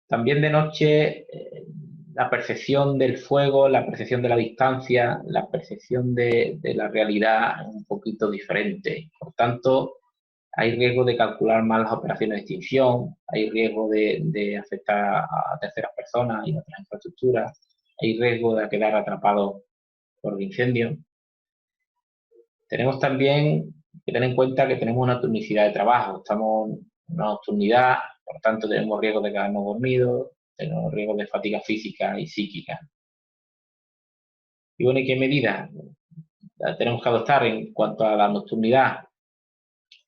También de noche, la percepción del fuego, la percepción de la distancia, la percepción de la realidad es un poquito diferente. Por tanto, hay riesgo de calcular mal las operaciones de extinción, hay riesgo de afectar a terceras personas y otras infraestructuras, hay riesgo de quedar atrapados por el incendio. Tenemos también que tener en cuenta que tenemos una turnicidad de trabajo, estamos en una nocturnidad, por tanto tenemos riesgo de quedarnos dormidos, tenemos riesgo de fatiga física y psíquica. Y bueno, ¿y qué medidas tenemos que adoptar en cuanto a la nocturnidad?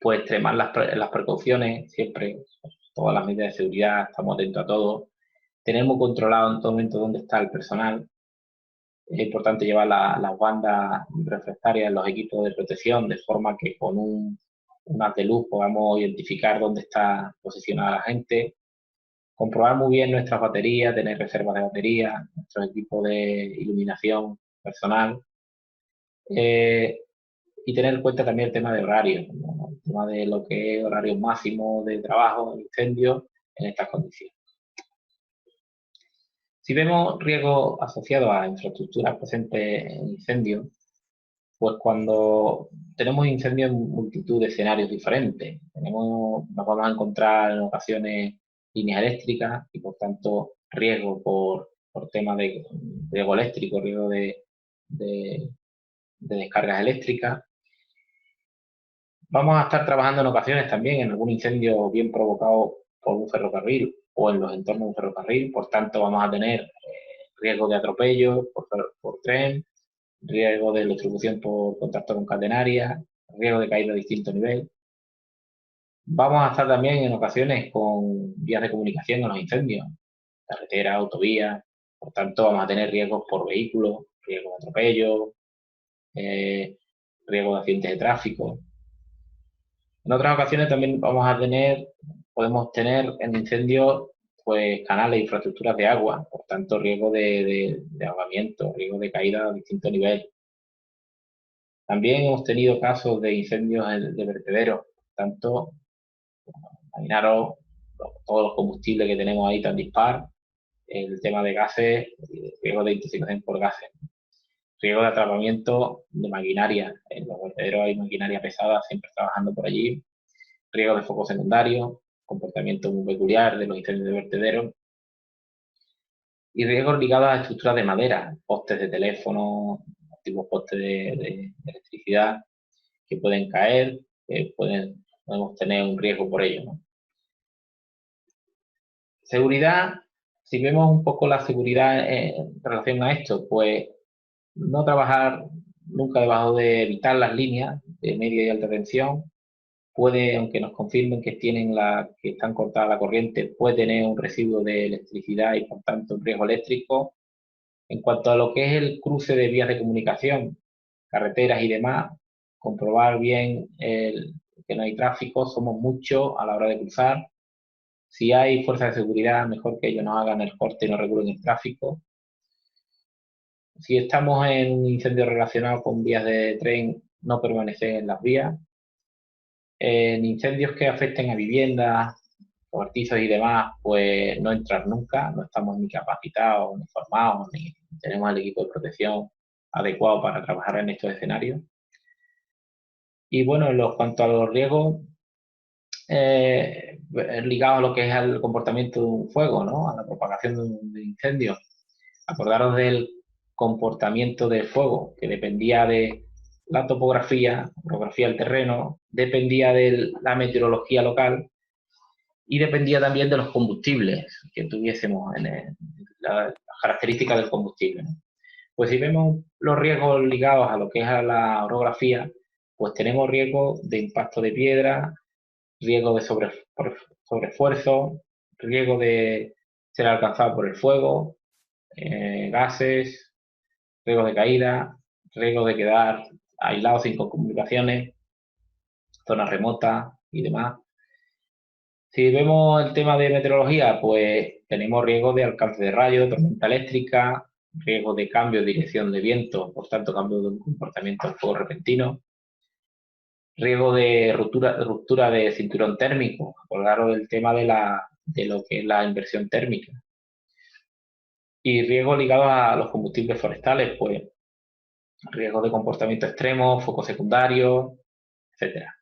Pues extremar las precauciones, siempre, todas las medidas de seguridad, estamos atentos a todo. Tenemos controlado en todo momento dónde está el personal. Es importante llevar las bandas reflectarias en los equipos de protección, de forma que con un haz de luz podamos identificar dónde está posicionada la gente. Comprobar muy bien nuestras baterías, tener reservas de baterías, nuestro equipo de iluminación personal. Y tener en cuenta también el tema de horarios, ¿no? El tema de lo que es horario máximo de trabajo, de incendio, en estas condiciones. Si vemos riesgos asociados a infraestructuras presentes en incendios, pues cuando tenemos incendios en multitud de escenarios diferentes, nos vamos a encontrar en ocasiones líneas eléctricas y por tanto riesgo por tema de riesgo eléctrico, riesgo de descargas eléctricas. Vamos a estar trabajando en ocasiones también en algún incendio bien provocado por un ferrocarril o en los entornos de un ferrocarril, por tanto vamos a tener riesgo de atropello por tren, riesgo de electrocución por contacto con catenaria, riesgo de caída a distinto nivel. Vamos a estar también en ocasiones con vías de comunicación en los incendios, carretera, autovía, por tanto vamos a tener riesgos por vehículos, riesgo de atropello, riesgo de accidentes de tráfico. En otras ocasiones también podemos tener en incendios pues canales e infraestructuras de agua, por tanto riesgo de ahogamiento, riesgo de caída a distintos niveles. También hemos tenido casos de incendios de vertederos, por tanto, imaginaros todos los combustibles que tenemos ahí tan dispar, el tema de gases, riesgo de intoxicación por gases, riesgo de atrapamiento de maquinaria. En los vertederos hay maquinaria pesada siempre trabajando por allí, riesgo de focos secundarios, comportamiento muy peculiar de los incendios de vertederos y riesgos ligados a estructuras de madera, postes de teléfono, antiguos postes de electricidad que pueden caer, podemos tener un riesgo por ello, ¿no? Seguridad, si vemos un poco la seguridad en relación a esto, pues no trabajar nunca debajo de evitar las líneas de media y alta tensión. Puede, aunque nos confirmen que que están cortadas la corriente, puede tener un residuo de electricidad y por tanto un riesgo eléctrico. En cuanto a lo que es el cruce de vías de comunicación, carreteras y demás, comprobar bien que no hay tráfico, somos muchos a la hora de cruzar. Si hay fuerzas de seguridad, mejor que ellos nos hagan el corte y no regulen el tráfico. Si estamos en un incendio relacionado con vías de tren, no permanecer en las vías. En incendios que afecten a viviendas, cobertizos y demás, pues no entrar nunca, no estamos ni capacitados, ni formados, ni tenemos el equipo de protección adecuado para trabajar en estos escenarios. Y bueno, cuanto a los riesgos ligados a lo que es el comportamiento de un fuego, ¿no? A la propagación de un incendio. Acordaros del comportamiento del fuego, que dependía de la topografía del terreno, dependía de la meteorología local y dependía también de los combustibles que tuviésemos las características del combustible, ¿no? Pues si vemos los riesgos ligados a lo que es a la orografía, pues tenemos riesgo de impacto de piedra, riesgo de sobreesfuerzo, riesgo de ser alcanzado por el fuego, gases, riesgo de caída, riesgo de quedar aislados sin comunicaciones, zonas remotas y demás. Si vemos el tema de meteorología, pues tenemos riesgo de alcance de rayos, tormenta eléctrica, riesgo de cambio de dirección de viento, por tanto cambio de un comportamiento del fuego repentino, riesgo de ruptura de cinturón térmico, acordaros del tema de lo que es la inversión térmica. Y riesgos ligados a los combustibles forestales, pues riesgos de comportamiento extremo, focos secundarios, etcétera.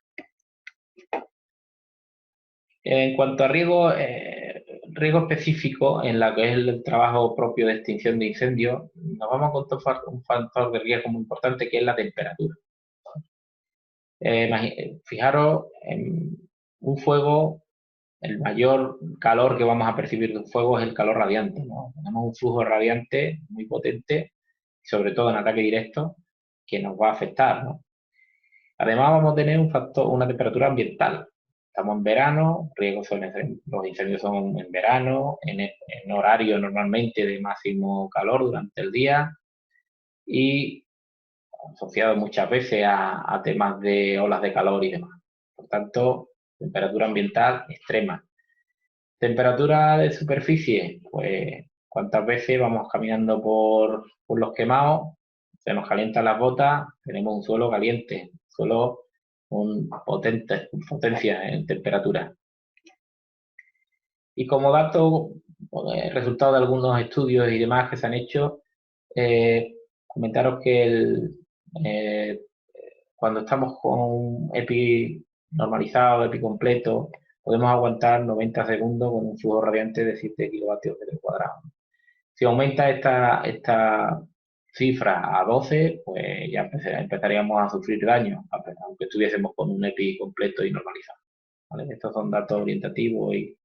En cuanto a riesgo específico en la que es el trabajo propio de extinción de incendios, nos vamos a encontrar un factor de riesgo muy importante que es la temperatura. Fijaros, en un fuego, el mayor calor que vamos a percibir de un fuego es el calor radiante, ¿no? Tenemos un flujo radiante muy potente, sobre todo en ataque directo, que nos va a afectar, ¿no? Además vamos a tener una temperatura ambiental. Estamos en verano, los incendios son en verano, en horario normalmente de máximo calor durante el día y asociado muchas veces a temas de olas de calor y demás. Por tanto, temperatura ambiental extrema. Temperatura de superficie, pues cuántas veces vamos caminando por los quemados, se nos calientan las botas, tenemos un suelo caliente, suelo con potencia en temperatura. Y como dato, resultado de algunos estudios y demás que se han hecho, comentaros que cuando estamos con un EPI normalizado, EPI completo, podemos aguantar 90 segundos con un flujo radiante de 7 kilovatios metro cuadrado. Si aumenta esta cifra a 12, pues ya empezaríamos a sufrir daño, aunque estuviésemos con un EPI completo y normalizado. ¿Vale? Estos son datos orientativos y un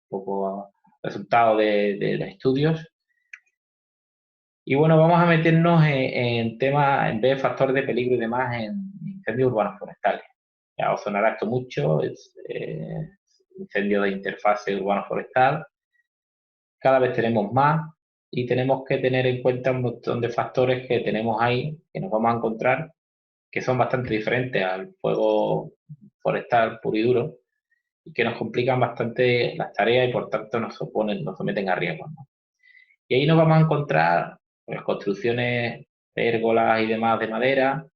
poco resultados de estudios. Y bueno, vamos a meternos en temas, en vez de factores de peligro y demás, en incendios urbanos forestales. Ya os sonará esto mucho, es incendio de interfase urbano-forestal. Cada vez tenemos más y tenemos que tener en cuenta un montón de factores que tenemos ahí, que nos vamos a encontrar, que son bastante diferentes al fuego forestal puro y duro. y que nos complican bastante las tareas y por tanto nos someten a riesgos, ¿no? Y ahí nos vamos a encontrar pues, construcciones, pérgolas y demás de madera,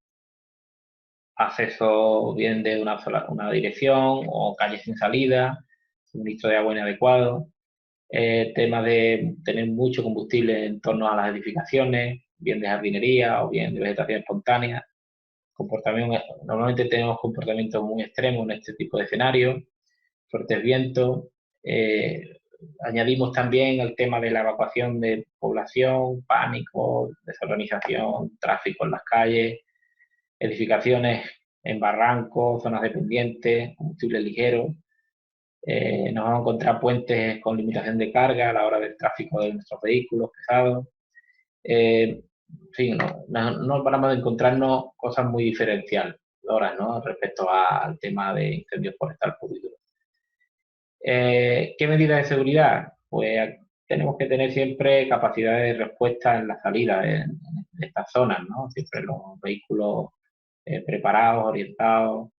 acceso bien de una dirección o calle sin salida, suministro de agua inadecuado, temas de tener mucho combustible en torno a las edificaciones, bien de jardinería o bien de vegetación espontánea. Normalmente tenemos comportamientos muy extremos en este tipo de escenarios, fuertes vientos. Añadimos también el tema de la evacuación de población, pánico, desorganización, tráfico en las calles, edificaciones en barrancos, zonas de pendientes, combustible ligero. Nos vamos a encontrar puentes con limitación de carga a la hora del tráfico de nuestros vehículos pesados. En fin, no paramos de encontrarnos cosas muy diferenciales ahora, ¿no? Respecto al tema de incendios forestales puro y duro. ¿Qué medidas de seguridad? Pues tenemos que tener siempre capacidad de respuesta en la salida de estas zonas, ¿no? Siempre los vehículos preparados, orientados,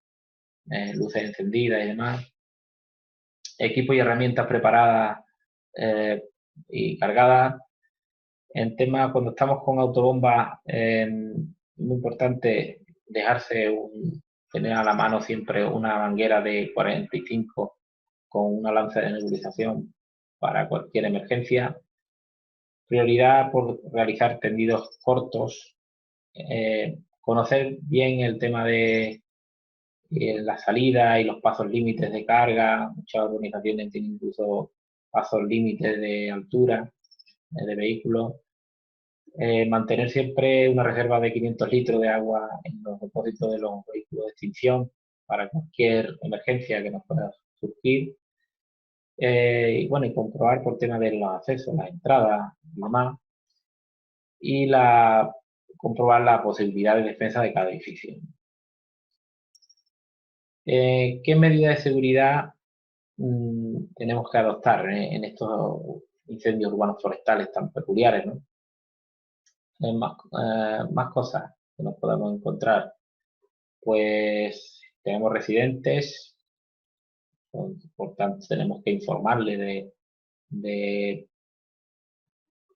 luces encendidas y demás. Equipo y herramientas preparadas y cargadas. En tema, cuando estamos con autobombas, muy importante tener a la mano siempre una manguera de 45 con una lanza de nebulización para cualquier emergencia. Prioridad por realizar tendidos cortos. Conocer bien el tema de la salida y los pasos límites de carga. Muchas organizaciones tienen incluso pasos límites de altura de vehículos. Mantener siempre una reserva de 500 litros de agua en los depósitos de los vehículos de extinción para cualquier emergencia que nos pueda surgir. Y bueno, y comprobar por tema de los accesos, las entradas y demás. Y comprobar la posibilidad de defensa de cada edificio. ¿Qué medidas de seguridad tenemos que adoptar en estos incendios urbanos forestales tan peculiares, ¿no? Más cosas que nos podemos encontrar. Pues tenemos residentes, por tanto tenemos que informarles de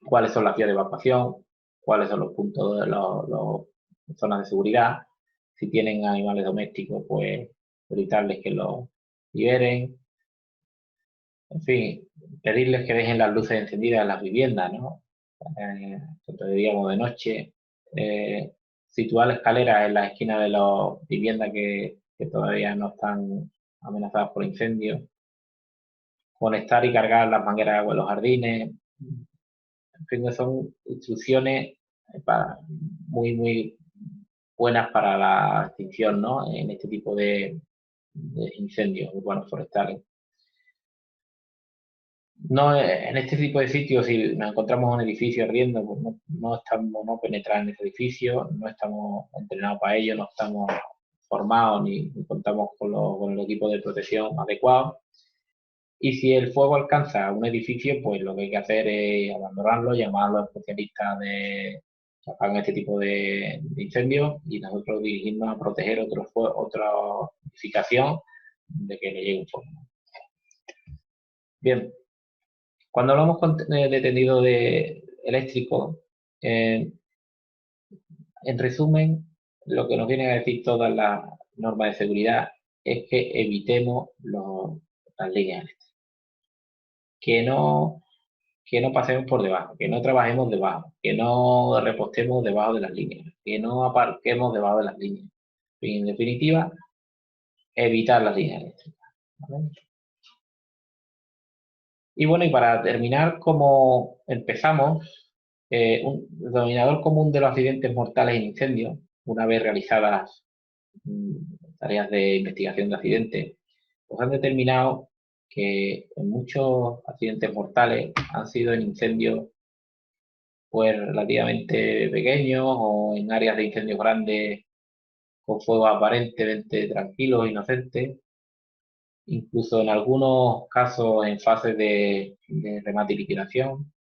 cuáles son las vías de evacuación, cuáles son los puntos de las zonas de seguridad. Si tienen animales domésticos, pues evitarles que los liberen. En fin, pedirles que dejen las luces encendidas en las viviendas, ¿no? Tanto de día como de noche. Situar escaleras en la esquina de las viviendas que todavía no están amenazadas por incendios. Conectar y cargar las mangueras de agua en los jardines. En fin, son instrucciones muy buenas para la extinción, ¿no? En este tipo de incendios urbanos forestales. No, en este tipo de sitios, si nos encontramos un edificio ardiendo, pues no penetrar en ese edificio, no estamos entrenados para ello, no estamos formados ni contamos con el equipo de protección adecuado. Y si el fuego alcanza un edificio, pues lo que hay que hacer es abandonarlo, llamar a los especialistas que apagan este tipo de incendios y nosotros dirigirnos a proteger otra edificación de que le llegue un fuego. Bien, cuando hablamos de tendido eléctrico, en resumen, lo que nos vienen a decir todas las normas de seguridad es que evitemos las líneas eléctricas. Que no pasemos por debajo, que no trabajemos debajo, que no repostemos debajo de las líneas, que no aparquemos debajo de las líneas. En definitiva, evitar las líneas eléctricas. ¿Vale? Y bueno, y para terminar, como empezamos, un denominador común de los accidentes mortales en incendios, una vez realizadas tareas de investigación de accidentes, pues han determinado que en muchos accidentes mortales han sido en incendios pues relativamente pequeños o en áreas de incendios grandes con fuego aparentemente tranquilos, inocentes, incluso en algunos casos en fases de remate y liquidación.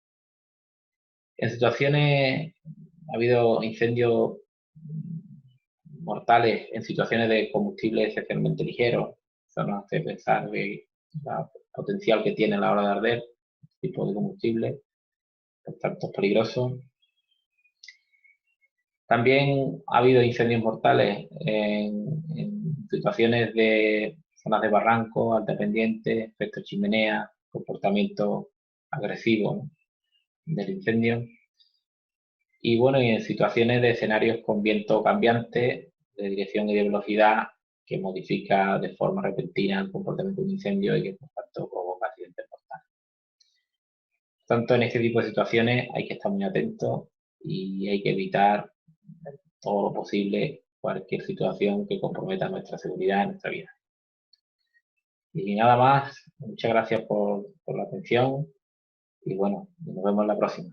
En situaciones, ha habido incendios mortales en situaciones de combustible especialmente ligero, Esto nos hace pensar de la potencial que tiene a la hora de arder este tipo de combustible, por tanto es peligroso. También ha habido incendios mortales en situaciones de zonas de barranco, alta pendiente, efecto chimenea, comportamiento agresivo, ¿no?, del incendio. Y bueno, y en situaciones de escenarios con viento cambiante, de dirección y de velocidad, que modifica de forma repentina el comportamiento de un incendio y que por tanto provoca accidentes mortales. Tanto en este tipo de situaciones hay que estar muy atentos y hay que evitar todo lo posible cualquier situación que comprometa nuestra seguridad en nuestra vida. Y nada más, muchas gracias por la atención y bueno, nos vemos la próxima.